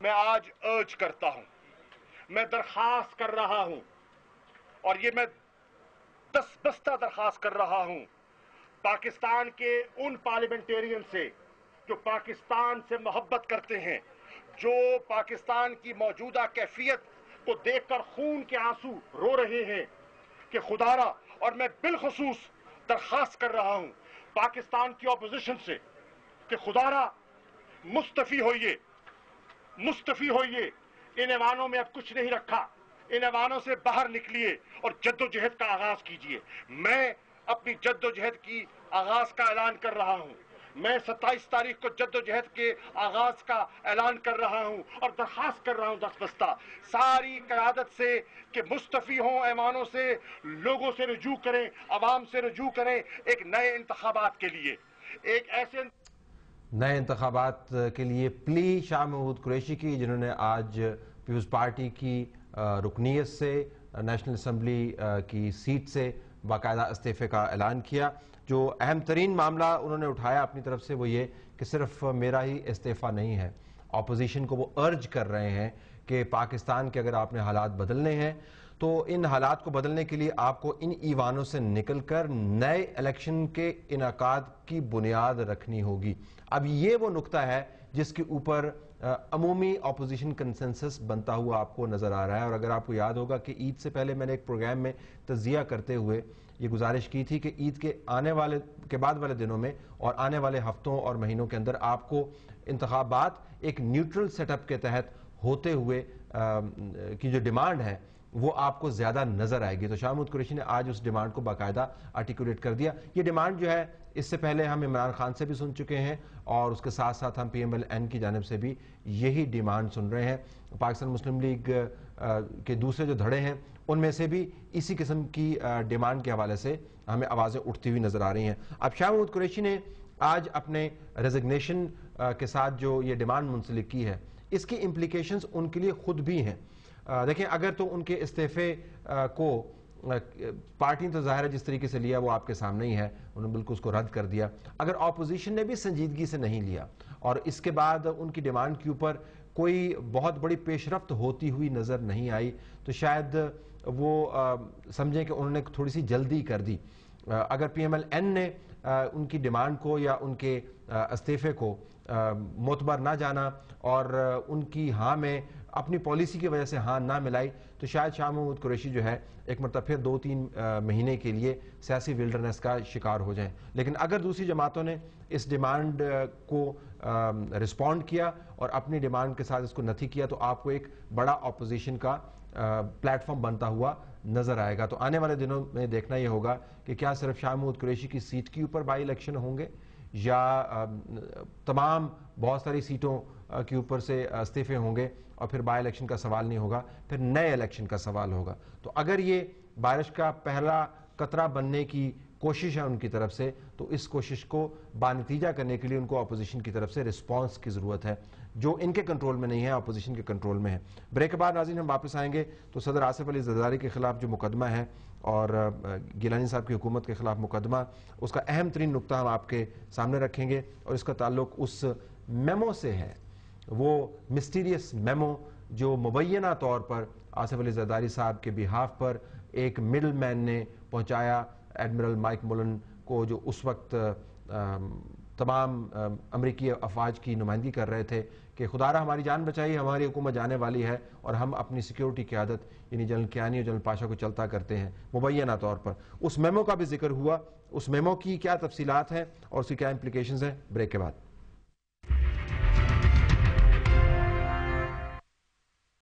میں آج ارج کرتا ہوں، میں درخواست کر رہا ہوں، اور یہ میں دستبستہ درخواست کر رہا ہوں پاکستان کے ان پارلیمنٹیرین سے جو پاکستان سے محبت کرتے ہیں، جو پاکستان کی موجودہ کیفیت کو دیکھ کر خون کے آنسو رو رہے ہیں، کہ خدا را، اور میں بالخصوص درخواست کر رہا ہوں پاکستان کی اپوزیشن سے کہ خدا را مستفی ہوئیے، ان ایوانوں میں اب کچھ نہیں رکھا، ان ایوانوں سے باہر نکلیے اور جد و جہد کا آغاز کیجیے۔ میں اپنی جد و جہد کی آغاز کا اعلان کر رہا ہوں، میں 27 تاریخ کو جد و جہد کے آغاز کا اعلان کر رہا ہوں اور درخواست کر رہا ہوں دستبستہ ساری قیادت سے کہ مستفی ہوں ایوانوں سے، لوگوں سے رجوع کریں، عوام سے رجوع کریں ایک نئے انتخابات کے لیے، ایک ایسے نئے انتخابات کے لیے پلی شاہ محمود قریشی کی، جنہوں نے آج پیپلز پارٹی کی رکنیت سے، نیشنل اسمبلی کی سیٹ سے باقاعدہ استعفے کا اعلان کیا۔ جو اہم ترین معاملہ انہوں نے اٹھایا اپنی طرف سے وہ یہ کہ صرف میرا ہی استعفیٰ نہیں ہے، اپوزیشن کو وہ ارج کر رہے ہیں کہ پاکستان کے اگر آپ نے حالات بدلنے ہیں تو ان حالات کو بدلنے کے لیے آپ کو ان ایوانوں سے نکل کر نئے الیکشن کے انعقاد کی بنیاد رکھنی ہوگی۔ اب یہ وہ نقطہ ہے جس کے اوپر عمومی اپوزیشن کنسنسس بنتا ہوا آپ کو نظر آ رہا ہے، اور اگر آپ کو یاد ہوگا کہ عید سے پہلے میں نے ایک پروگرام میں تجزیہ کرتے ہوئے یہ گزارش کی تھی کہ عید کے بعد والے دنوں میں اور آنے والے ہفتوں اور مہینوں کے اندر آپ کو انتخابات ایک نیوٹرل سیٹ اپ کے تحت ہوتے ہوئے کی جو ڈیمانڈ ہے وہ آپ کو زیادہ نظر آئے گی۔ تو شاہ محمود قریشی نے آج اس ڈیمانڈ کو باقاعدہ آرٹیکولیٹ کر دیا۔ یہ ڈیمانڈ جو ہے اس سے پہلے ہم عمران خان سے بھی سن چکے ہیں، اور اس کے ساتھ ساتھ ہم پی ایم ایل این کی جانب سے بھی یہی ڈیمانڈ سن رہے ہیں۔ پاکستان مسلم لیگ کے دوسرے جو دھڑے ہیں ان میں سے بھی اسی قسم کی ڈیمانڈ کے حوالے سے ہمیں آوازیں اٹھتی ہوئی نظر آ رہی ہیں۔ اب شاہ محمود قریشی نے آج اپنے ریزگنیشن کے ساتھ جو یہ ڈیمانڈ منسلک کی ہے، اس کی امپلیکیشنز ان کے لیے خود بھی ہیں۔ دیکھیں، اگر تو ان کے استعفے کو پارٹی تو ظاہر ہے جس طریقے سے لیا وہ آپ کے سامنے ہی ہے، انہوں نے بالکل اس کو رد کر دیا۔ اگر اپوزیشن نے بھی سنجیدگی سے نہیں لیا اور اس کے بعد ان کی ڈیمانڈ کے اوپر کوئی بہت بڑی پیش رفت ہوتی ہوئی نظر نہیں آئی تو شاید وہ سمجھیں کہ انہوں نے تھوڑی سی جلدی کر دی۔ اگر پی ایم ایل این نے ان کی ڈیمانڈ کو یا ان کے استعفے کو معتبر نہ جانا اور ان کی ہاں میں اپنی پالیسی کی وجہ سے ہاں نہ ملائی تو شاید شاہ محمود قریشی جو ہے ایک مرتبہ پھر 2-3 مہینے کے لیے سیاسی ویلڈرنس کا شکار ہو جائیں۔ لیکن اگر دوسری جماعتوں نے اس ڈیمانڈ کو رسپونڈ کیا اور اپنی ڈیمانڈ کے ساتھ اس کو نتھی کیا تو آپ کو ایک بڑا اپوزیشن کا پلیٹ فارم بنتا ہوا نظر آئے گا۔ تو آنے والے دنوں میں دیکھنا یہ ہوگا کہ کیا صرف شاہ محمود قریشی کی سیٹ کے اوپر بائی الیکشن ہوں گے یا تمام بہت ساری سیٹوں کے اوپر سے استعفے ہوں گے اور پھر بائی الیکشن کا سوال نہیں ہوگا، پھر نئے الیکشن کا سوال ہوگا۔ تو اگر یہ بارش کا پہلا قطرہ بننے کی کوشش ہے ان کی طرف سے تو اس کوشش کو بانتیجہ کرنے کے لیے ان کو اپوزیشن کی طرف سے رسپانس کی ضرورت ہے، جو ان کے کنٹرول میں نہیں ہے، اپوزیشن کے کنٹرول میں ہے۔ بریک کے بعد ناظرین ہم واپس آئیں گے تو صدر آصف علی زرداری کے خلاف جو مقدمہ ہے اور گیلانی صاحب کی حکومت کے خلاف مقدمہ، اس کا اہم ترین نقطہ ہم آپ کے سامنے رکھیں گے اور اس کا تعلق اس میمو سے ہے، وہ مسٹیریس میمو جو مبینہ طور پر آصف علی زرداری صاحب کے بیہاف پر ایک مڈل مین نے پہنچایا ایڈمرل مائک مولن کو، جو اس وقت تمام امریکی افواج کی نمائندگی کر رہے تھے کہ خدا را ہماری جان بچائی، ہماری حکومت جانے والی ہے اور ہم اپنی سیکیورٹی قیادت یعنی جنرل کیانی اور جنرل پاشا کو چلتا کرتے ہیں مبینہ طور پر۔ اس میمو کا بھی ذکر ہوا، اس میمو کی کیا تفصیلات ہیں اور اس کی کیا امپلیکیشنز ہیں، بریک کے بعد۔